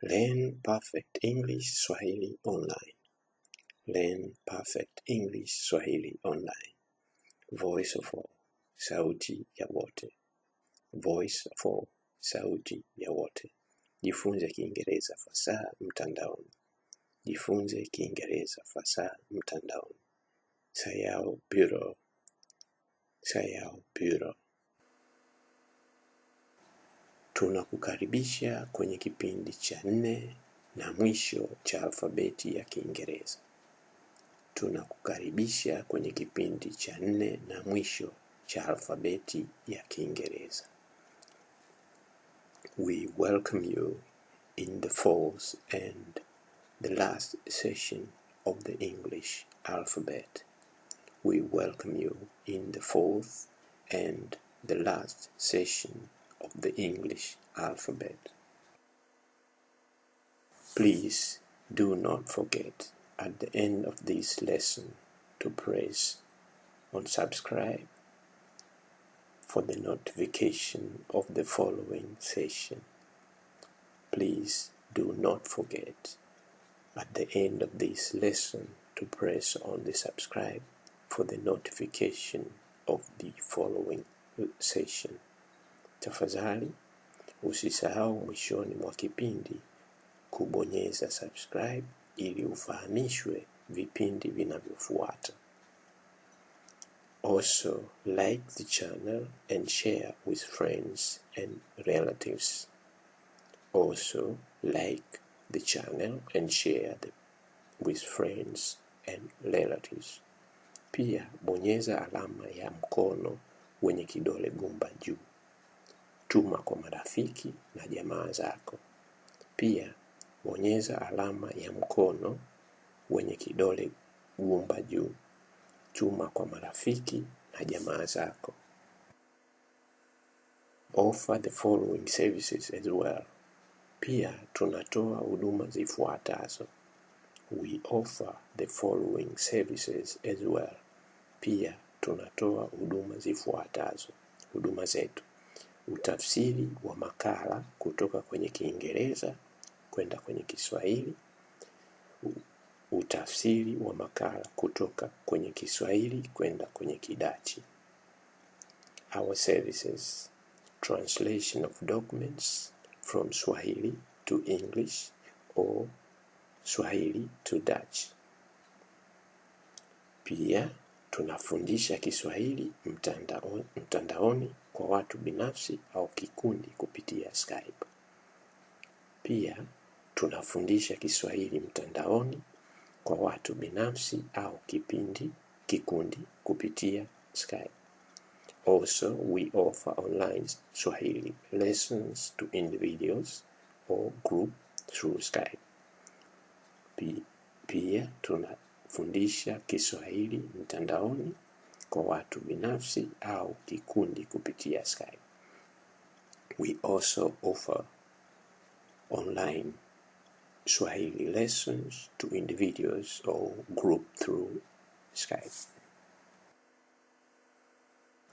Learn Perfect English Swahili Online. Learn Perfect English Swahili Online. Voice of all, sauti ya wote. Voice of all, sauti ya wote. Jifunze Kiingereza fasaha mtandaoni. Jifunze Kiingereza fasaha mtandaoni. Sayao Bureau. Sayao Bureau. Tunakukaribisha kwenye kipindi cha 4 na mwisho cha alfabeti ya Kiingereza. Tunakukaribisha kwenye kipindi cha 4 na mwisho cha alfabeti ya Kiingereza. We welcome you in the 4th and the last session of the English alphabet. We welcome you in the 4th and the last session of the English alphabet. Please do not forget at the end of this lesson to press on subscribe for the notification of the following session. Please do not forget at the end of this lesson to press on the subscribe for the notification of the following session. Tafadhali usisahau mwishoni mwa kipindi kubonyeza subscribe ili ufahamishwe vipindi vinavyofuata. Also, like the channel and share with friends and relatives. Also, like the channel and share with friends and relatives. Pia bonyeza alama ya mkono wenye kidole gumba juu. Tuma kwa marafiki na jamaa zako. Pia bonyeza alama ya mkono wenye kidole gumba juu. Tuma kwa marafiki na jamaa zako. Offer the following services as well. Pia tunatoa huduma zifuatazo. We offer the following services as well. Pia tunatoa huduma zifuatazo. Huduma zetu: utafsiri wa makala kutoka kwenye Kiingereza kwenda kwenye Kiswahili. Utafsiri wa makala kutoka kwenye Kiswahili kwenda kwenye Kidachi. Our services: translation of documents from Swahili to English or Swahili to Dutch. Pia tunafundisha Kiswahili mtandaoni kwa watu binafsi au kikundi kupitia Skype. Pia tunafundisha Kiswahili mtandaoni kwa watu binafsi au kikundi kupitia Skype. Also, we offer online Swahili lessons to individuals or group through Skype. Pia tunafundisha Kiswahili mtandaoni kwa watu binafsi au kikundi kupitia Skype. We also offer online Swahili lessons to individuals or group through Skype.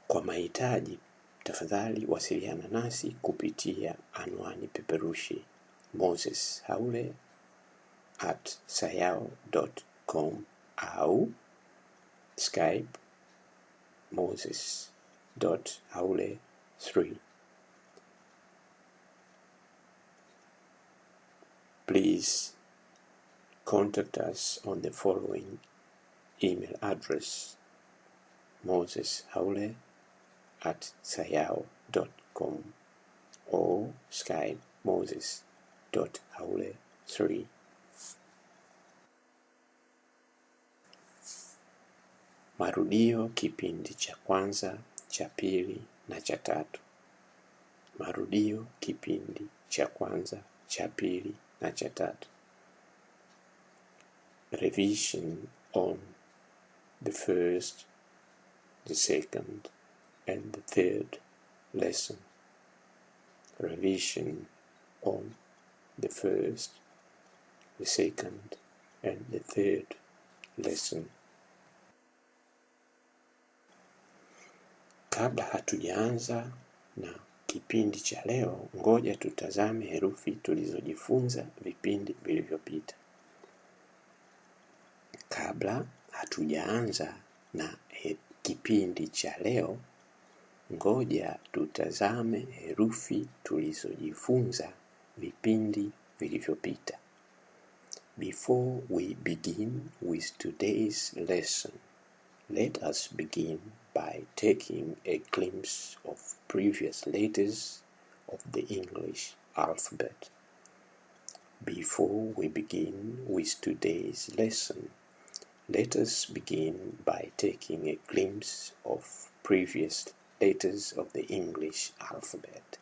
Kwa mahitaji, tafadhali wasiliana nasi kupitia anwani peperushi moseshaule@sayao.com au Skype moses.haule3. Please contact us on the following email address: moseshaule@sayao.com or Skype moses.haule3. Marudio kipindi cha kwanza, cha pili na cha tatu. Marudio kipindi cha kwanza, cha pili na cha tatu. Revision on the first, the second and the third lesson. Revision on the first, the second and the third lesson. Kabla hatujaanza na kipindi cha leo, ngoja tutazame herufi tulizojifunza vipindi vilivyopita. Kabla hatujaanza na kipindi cha leo, ngoja tutazame herufi tulizojifunza vipindi vilivyopita. Before we begin with today's lesson, let us begin by taking a glimpse of previous letters of the English alphabet. Before we begin with today's lesson, let us begin by taking a glimpse of previous letters of the English alphabet.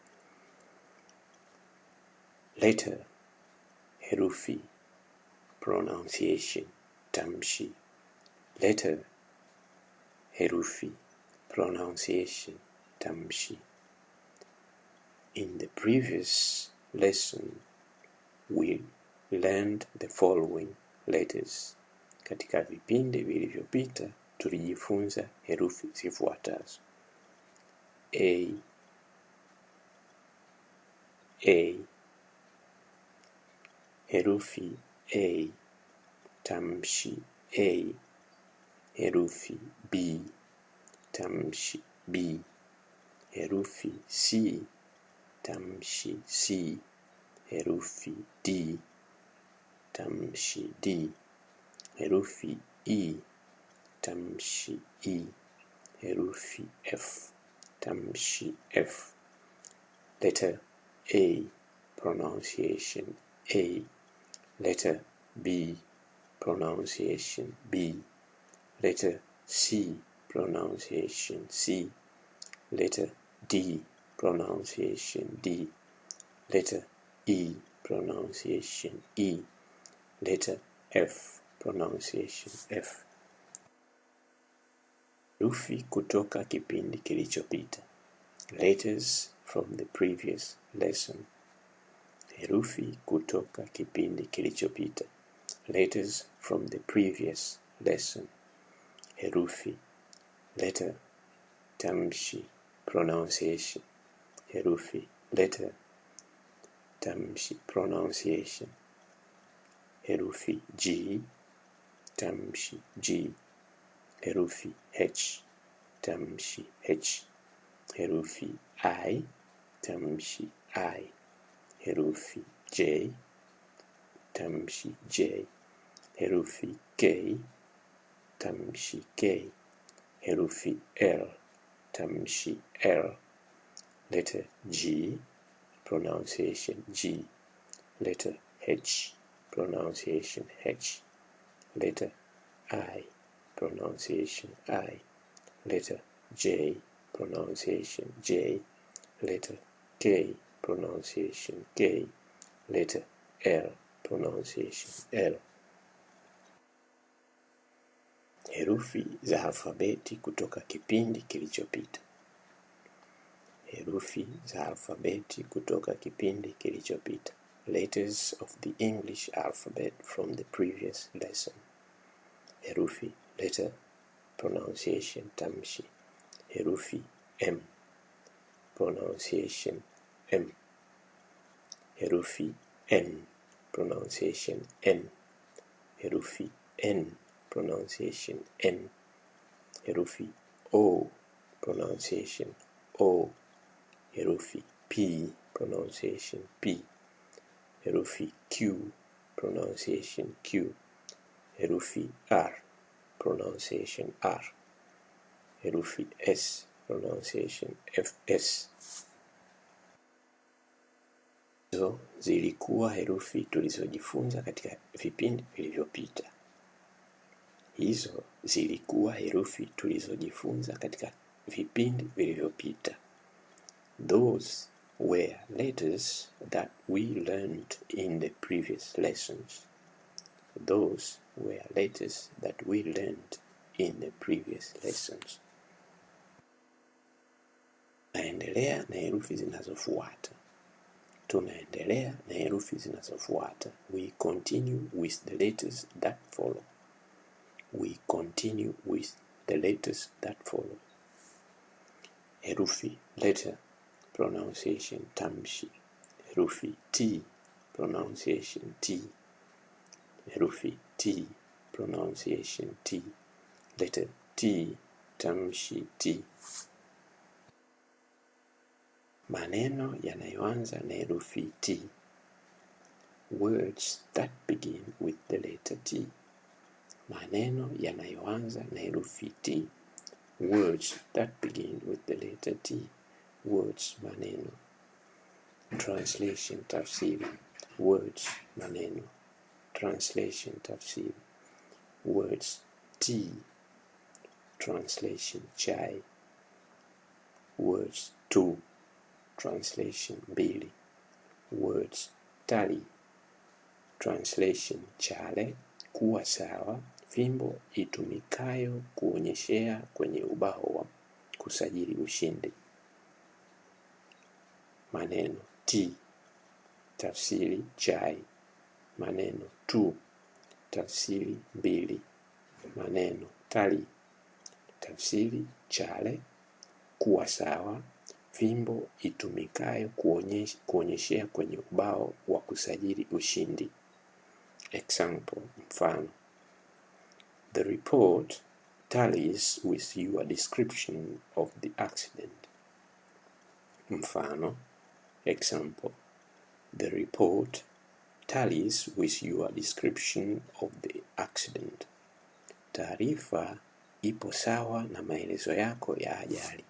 Letter, herufi, pronunciation, tamshi. Letter, herufi, pronunciation, tamshi. In the previous lesson, we learned the following letters. Katika vipindi vilivyopita tulijifunza herufi zifuatazo: A, herufi A, tamshi A. Herufi B, tamshi B. Herufi C, tamshi C. Herufi D, tamshi D. Herufi E, tamshi E. Herufi F, tamshi F. Letter A, pronunciation A. Letter B, pronunciation B. Letter C, pronunciation C. Letter D, pronunciation D. Letter E, pronunciation E. Letter F, pronunciation F. Herufi kutoka kipindi kilichopita. Letters from the previous lesson. Herufi kutoka kipindi kilichopita. Letters from the previous lesson. Herufi, letter, tamshi, pronunciation. Herufi, letter, tamshi, pronunciation. Herufi G, tamshi G. Herufi H, tamshi H. Herufi I, tamshi I. Herufi J, tamshi J. Herufi K, tamshi K. Herufi L, tamshi L. Letter G, pronunciation G. Letter H, pronunciation H. Letter I, pronunciation I. Letter J, pronunciation J. Letter K, pronunciation K. Letter L, pronunciation L. Herufi za alfabeti kutoka kipindi kilichopita. Herufi za alfabeti kutoka kipindi kilichopita. Letters of the English alphabet from the previous lesson. Herufi, letter, pronunciation, tamshi. Herufi M, pronunciation M. Herufi N, pronunciation N. Herufi N, pronunciation N. Herufi O, pronunciation O. Herufi P, pronunciation P. Herufi Q, pronunciation Q. Herufi R, pronunciation R. Herufi S, pronunciation FS. Hizo zilikuwa herufi tulizojifunza katika vipindi vilivyopita. Hizo zilikuwa herufi tulizojifunza katika vipindi vilivyopita. Those were letters that we learned in the previous lessons. Those were letters that we learned in the previous lessons. Tunaendelea na herufi zinazofuata. We continue with the letters that follow. We continue with the letters that follow. Herufi, letter, pronunciation tamshi. Herufi T, pronunciation T. Herufi T, pronunciation T. Letter T, tamshi T. Maneno yanayoanza na herufi T. Words that begin with the letter T. Maneno yanayoanza na herufi T. Words that begin with the letter T. Words, maneno. Translation, tafsiri. Words, maneno. Translation, tafsiri. Words, tea. Translation, chai. Words, two. Translation, mbili. Words, tali. Translation, chale, kuwa sawa, fimbo itumikayo kuonyeshea kwenye ubao wa kusajili ushindi. Maneno T, tafsiri chai. Maneno tu, tafsiri mbili. Maneno tali, tafsiri chale, kuwa sawa, fimbo itumikayo kuonyeshea kwenye ubao wa kusajili ushindi. Example, mfano. The report tallies with your description of the accident. Mfano. Example. The report tallies with your description of the accident. Taarifa ipo sawa na maelezo yako ya ajali.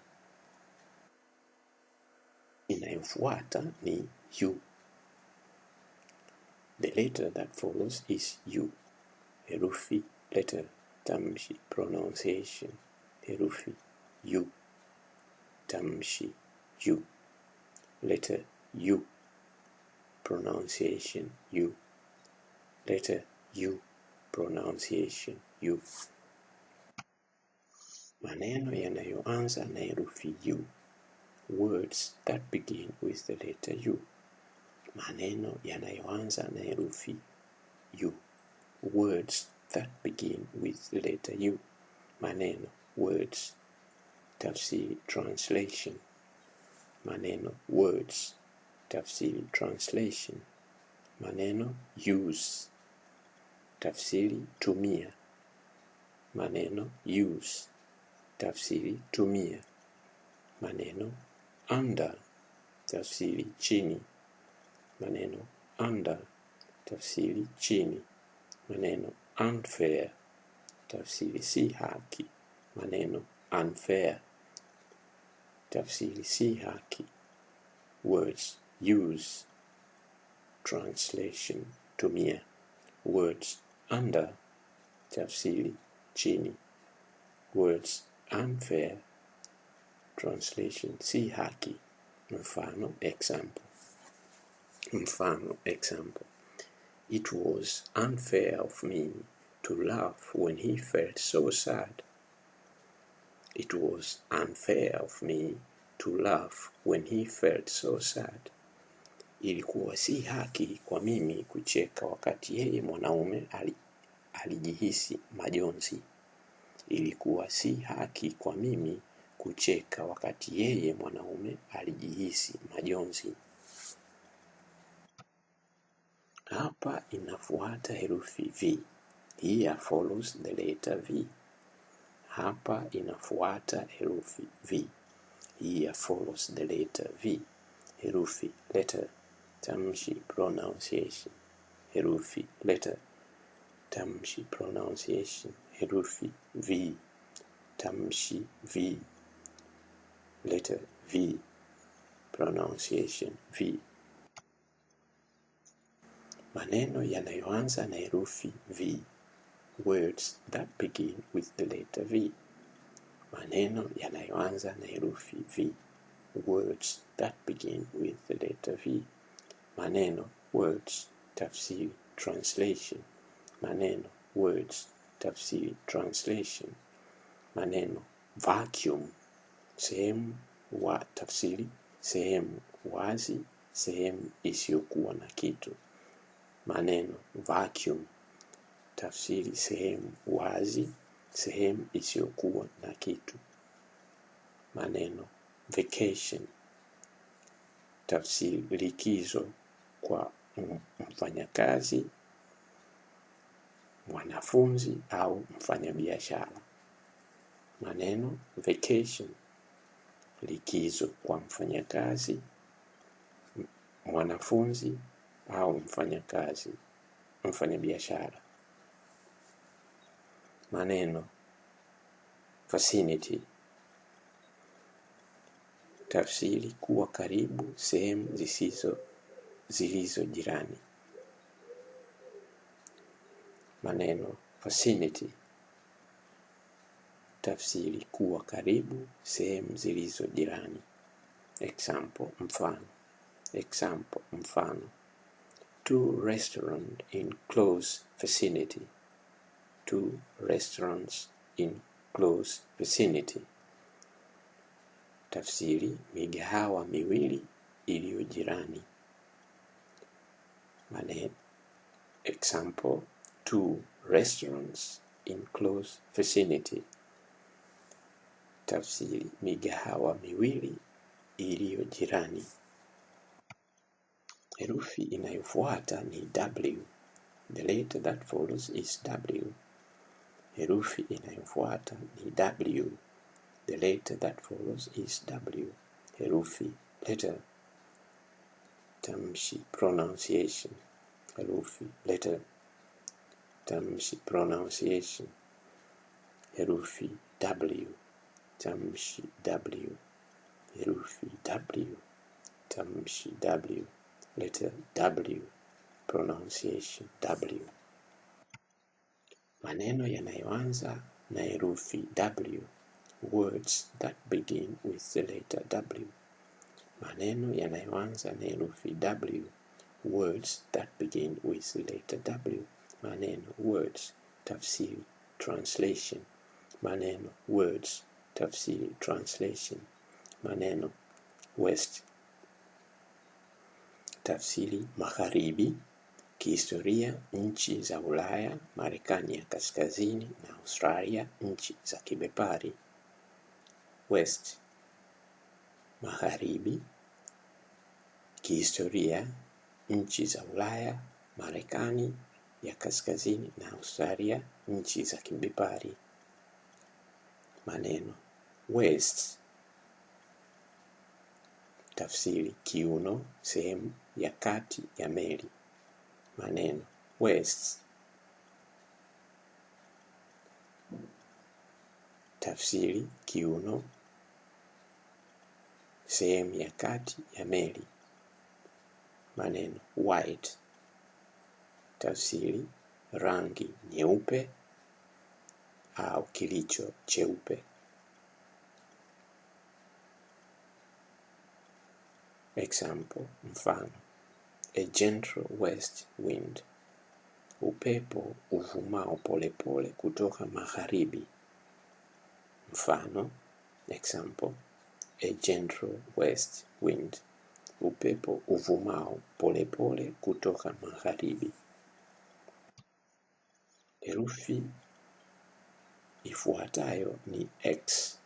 Inayofuata ni U. The letter that follows is U. Herufi, letter, tamshi, pronunciation. Herufi U. Tamshi U. Letter U. Pronunciation U. Letter U. Pronunciation U. Maneno yanayoanza na herufi U. Words that begin with the letter U. Maneno yanayoanza na herufi U. Words that begin with the letter U. Maneno, words. Tafsiri, translation. Maneno, words. Tafsiri, translation. Maneno, use. Tafsiri, tumia. Maneno, use. Tafsiri, tumia. Maneno, under. Tafsiri, chini. Maneno, under. Tafsiri, chini. Maneno, unfair. Tafsiri, si haki. Maneno, unfair. Tafsiri, si haki. Words, use. Translation, tumia. Words, under. Tafsiri, chini. Words, unfair. Translation, si haki. Mfano, example. Mfano, example. It was unfair of me to laugh when he felt so sad. It was unfair of me to laugh when he felt so sad. Ilikuwa si haki kwa mimi kucheka wakati yeye mwanaume alijihisi majonzi. Ilikuwa si haki kwa mimi kucheka wakati yeye mwanaume alijihisi majonzi. Hapa inafuata herufi V. Here follows the letter V. Hapa inafuata herufi V. Here follows the letter V. Herufi, letter, tamshi, pronunciation. Herufi, letter, tamshi, pronunciation. Herufi V. Tamshi V. Letter V. Pronunciation V. Maneno yanayoanza na herufi V. Words that begin with the letter V. Maneno yanayoanza na herufi V. Words that begin with the letter V. Maneno, words, tafsiri, translation. Maneno, words, tafsiri, translation. Maneno, vacuum, sehemu wa tafsiri, sehemu wazi, sehemu isiyokuwa na kitu. Maneno, vacuum, tafsiri, sehemu wazi, sehemu isiyokuwa na kitu. Maneno, vacation, tafsiri likizo kwa mfanyakazi, mwanafunzi au mfanyabiashara. Maneno vacation, likizo kwa mfanyakazi, mwanafunzi au mfanyabiashara. Maneno vicinity, tafsiri kuwa karibu, sehemu zilizo jirani. Maneno vicinity, tafsiri kuwa karibu, sehemu zilizo jirani. Example, mfano. Two restaurants in close vicinity. Two restaurants in close vicinity. Tafsiri migahawa miwili iliyo jirani. Example, two restaurants in close vicinity. Tafsiri migahawa miwili iliyo jirani. Herufi inayofuata ni W. The letter that follows is W. Herufi inayofuata ni W. The letter that follows is W. Herufi, letter. Tamshi, pronunciation. Herufi, letter. Tamshi, pronunciation. Herufi, W. Tamshi, W. Herufi, W. Tamshi, W. Letter W. Pronunciation W. Maneno yanayoanza na herufi W. Words that begin with the letter W. Maneno yanayoanza na herufi W. Words that begin with the letter W. Maneno, words, tafsiri, translation. Maneno, words, tafsiri, translation. Maneno, west, tafsiri magharibi. Kihistoria, nchi za Ulaya, Marekani ya kaskazini na Australia, nchi za kibepari. West, magharibi. Kihistoria, nchi za Ulaya, Marekani ya kaskazini na Australia, nchi za kibepari. Maneno west, tafsiri kiuno, sehemu ya kati ya meli. Maneno west, tafsiri kiuno, sehemu ya kati ya meli. Maneno white, tafsiri rangi nyeupe au kilicho cheupe. Example, mfano. A gentle west wind. Upepo uvumao polepole kutoka magharibi. Mfano, example. A gentle west wind. Upepo uvumao polepole kutoka magharibi. Herufi ifuatayo ni X,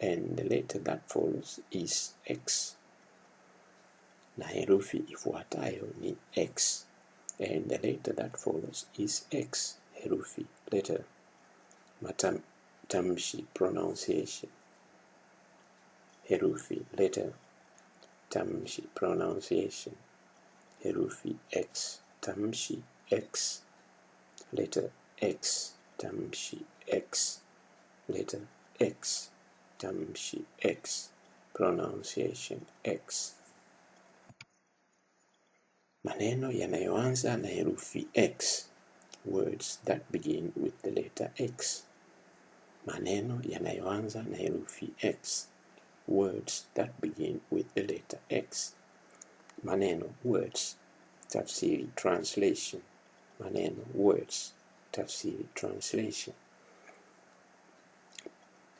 and the letter that follows is X. Na herufi ifuatayo ni X, and the letter that follows is X. Herufi, letter. Tamshi, pronunciation. Herufi, letter. Tamshi, pronunciation. Herufi X, tamshi X. Letter X, tamshi X. Letter X, tamshi X. Pronunciation X. Maneno yanayoanza na herufi X. Words that begin with the letter X. Maneno yanayoanza na herufi X. Words that begin with the letter X. Maneno, words, tafsiri, translation. Maneno, words, tafsiri, translation.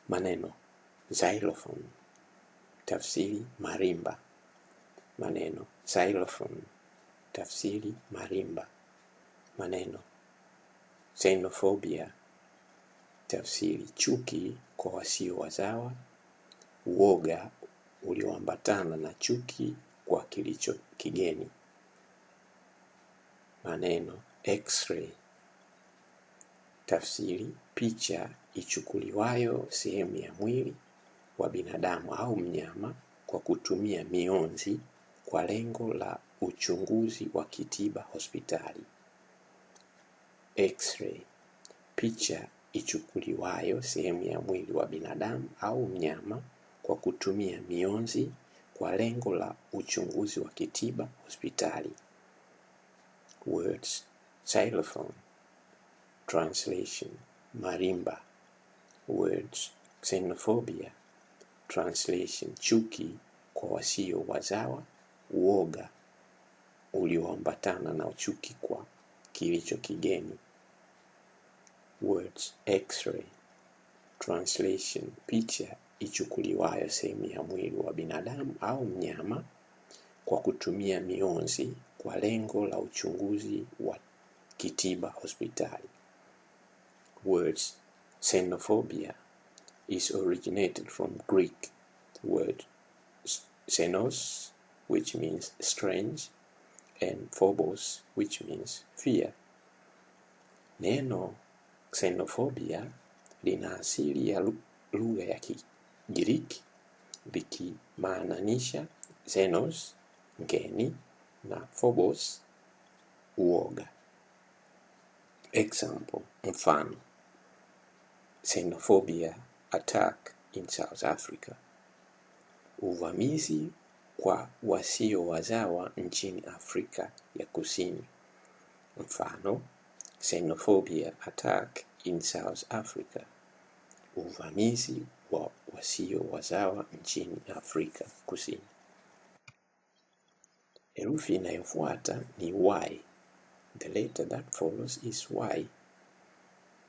Maneno, xylophone, tafsiri, marimba. Maneno, xylophone, tafsiri, marimba. Maneno, xenophobia, tafsiri, chuki kwa wasio wazawa, uoga ulioambatana na chuki kwa kilicho kigeni. Maneno X-ray. Tafsiri: picha ichukuliwayo sehemu ya mwili wa binadamu au mnyama kwa kutumia mionzi kwa lengo la uchunguzi wa kitiba hospitali. X-ray. Picha ichukuliwayo sehemu ya mwili wa binadamu au mnyama kwa kutumia mionzi kwa lengo la uchunguzi wa kitiba hospitali. Words: xylophone. Translation: marimba. Words: xenophobia. Translation: chuki kwa wasio wazawa, uoga ulioambatana na chuki kwa kilicho kigeni. Words: X-ray. Translation: picha ichukuliwayo sehemu ya mwili wa binadamu au mnyama kwa kutumia mionzi kwa lengo la uchunguzi wa kitiba hospitali. Words: xenophobia is originated from Greek word xenos, which means strange, and phobos, which means fear. Neno xenophobia lina asili ya lugha ya Kigiriki likimaanisha xenos, ngeni, na phobos, uoga. Example: mfano: xenophobia attack in South Africa. Uvamizi kwa wasio wazawa nchini Afrika ya Kusini. Mfano: xenophobia attack in South Africa. Uvamizi wa wasio wazawa nchini Afrika Kusini. Herufi inayofuata ni Y. The letter that follows is Y.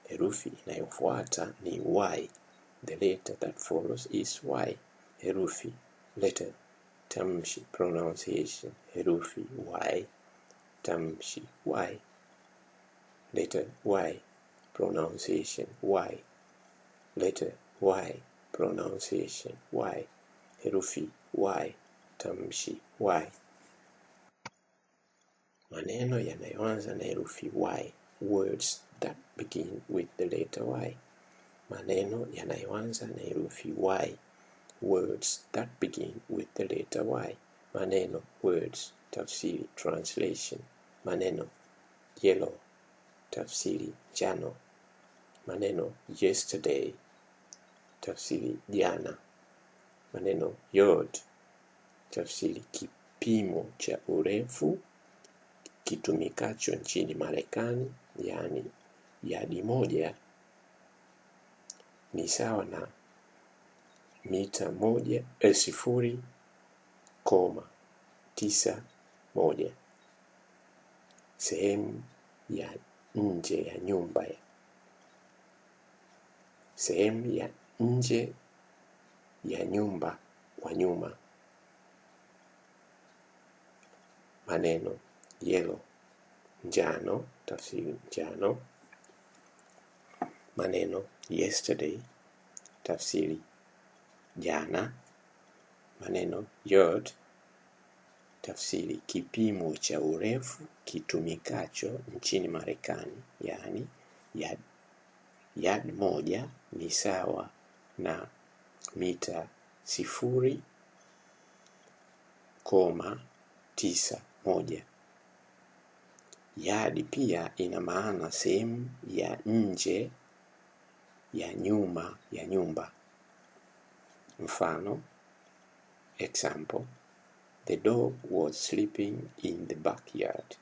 Herufi inayofuata ni Y. The letter that follows is Y. Herufi, letter, tamshi, pronunciation. Herufi Y, tamshi Y. Letter Y, pronunciation Y. Letter Y, pronunciation Y. Herufi Y, tamshi Y. Maneno yanayoanza na herufi Y. Words that begin with the letter Y. Maneno yanayoanza na herufi Y. Words that begin with the letter Y. Maneno, words, tafsiri, translation. Maneno yellow, tafsiri jano. Maneno yesterday, tafsiri jana. Maneno yard, tafsiri kipimo cha urefu kitumikacho nchini Marekani, yani yadi moja ni sawa na mita 0.91. Sehemu ya nje ya nyumba. Sehemu ya nje ya nyumba kwa nyuma. Maneno yellow, njano, tafsiri njano. Maneno yesterday, tafsiri jana. Maneno yard, tafsiri kipimo cha urefu kitumikacho nchini Marekani, yani yard moja ni sawa na mita 0.91. Yadi pia ina maana sehemu ya nje ya nyuma ya nyumba. Mfano, example: the dog was sleeping in the backyard.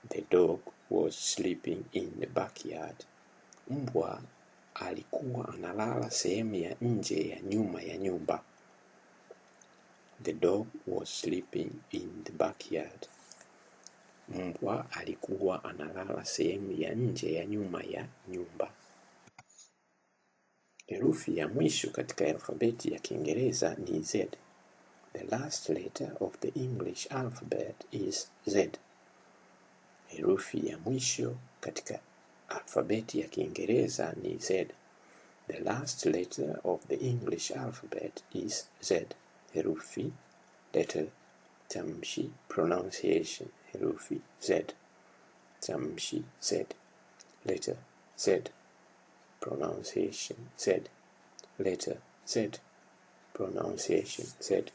The dog was sleeping in the backyard. Mbwa alikuwa analala sehemu ya nje ya nyuma ya nyumba. The dog was sleeping in the backyard. Mbwa alikuwa analala sehemu ya nje ya nyuma ya nyumba. Herufi ya mwisho katika alfabeti ya Kiingereza ni Z. The last letter of the English alphabet is Z. Herufi ya mwisho katika alfabeti ya Kiingereza ni Z. The last letter of the English alphabet is Z. Herufi, letter tamshi, pronunciation, herufi Z, tamshi Z, letter Z, pronunciation Z, letter Z, pronunciation Z.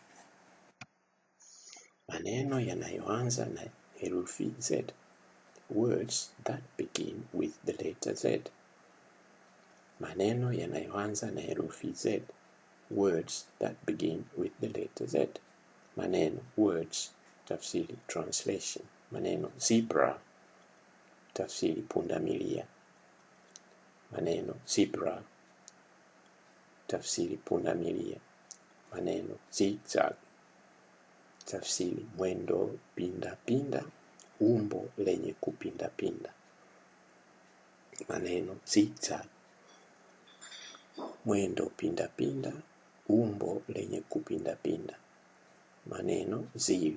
Maneno yanayoanza na herufi Z, words that begin with the letter Z. Maneno yanayoanza na herufi Z, words that begin with the letter Z. Maneno, words, tafsiri, translation. Maneno zebra, tafsiri pundamilia. Maneno zebra, tafsiri pundamilia. Maneno zigzag, tafsiri mwendo pinda pinda, umbo lenye kupinda pinda. Maneno zigzag, mwendo pinda pinda, umbo lenye kupinda pinda. Maneno zeal,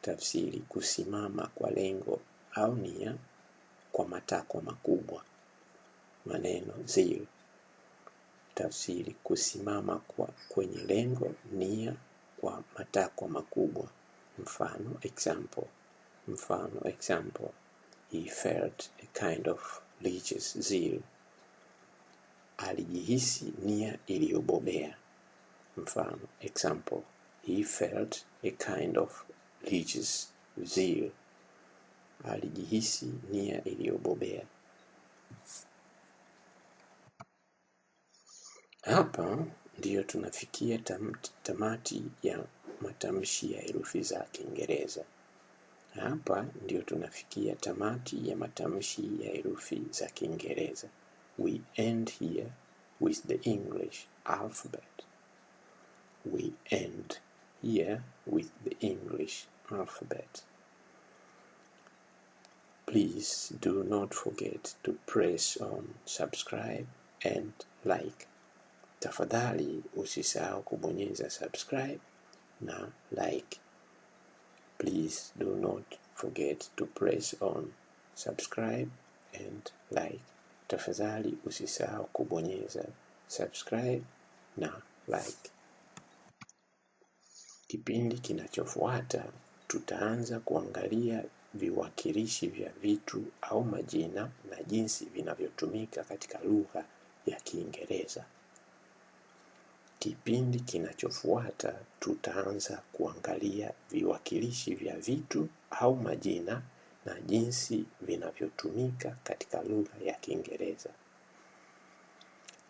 tafsiri kusimama kwa lengo au nia kwa matakwa makubwa. Maneno zeal, tafsiri kusimama kwenye lengo, nia kwa matakwa makubwa. Mfano, example. Mfano, example. He felt a kind of religious zeal. Alijihisi nia iliyobobea. Mfano, example. He felt a kind of religious zeal. Alijihisi nia iliyobobea. Hapa ndiyo tunafikia tamati ya matamshi ya herufi za Kiingereza. Hapa ndiyo tunafikia tamati ya matamshi ya herufi za Kiingereza. We end here with the English alphabet. We end here with the English alphabet. Please do not forget to press on subscribe and like. Tafadhali usisahau kubonyeza subscribe na like. Please do not forget to press on subscribe and like. Tafadhali usisahau kubonyeza subscribe na like. Kipindi kinachofuata tutaanza kuangalia viwakilishi vya vitu au majina na jinsi vinavyotumika katika lugha ya Kiingereza. Kipindi kinachofuata tutaanza kuangalia viwakilishi vya vitu au majina na jinsi vinavyotumika katika lugha ya Kiingereza.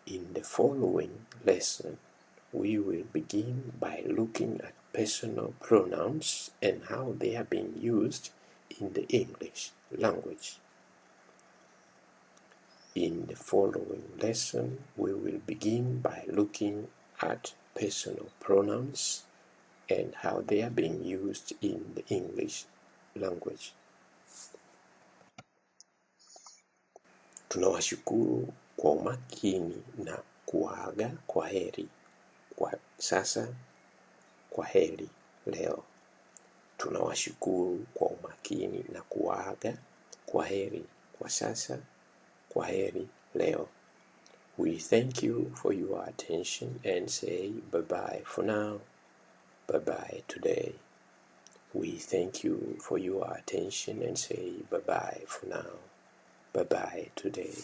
In the following lesson, we will begin by looking at personal pronouns and how they are being used in the English language. In the following lesson, we will begin by looking at personal pronouns and how they are being used in the English language. Tunawashukuru kwa umakini na kuaga kwa heri. Kwa sasa, kwa heri leo. Tunawashukuru kwa umakini na kuaga kwa heri. Kwa sasa, kwa heri leo. We thank you for your attention and say bye-bye for now. Bye-bye today. We thank you for your attention and say bye-bye for now. Bye-bye today.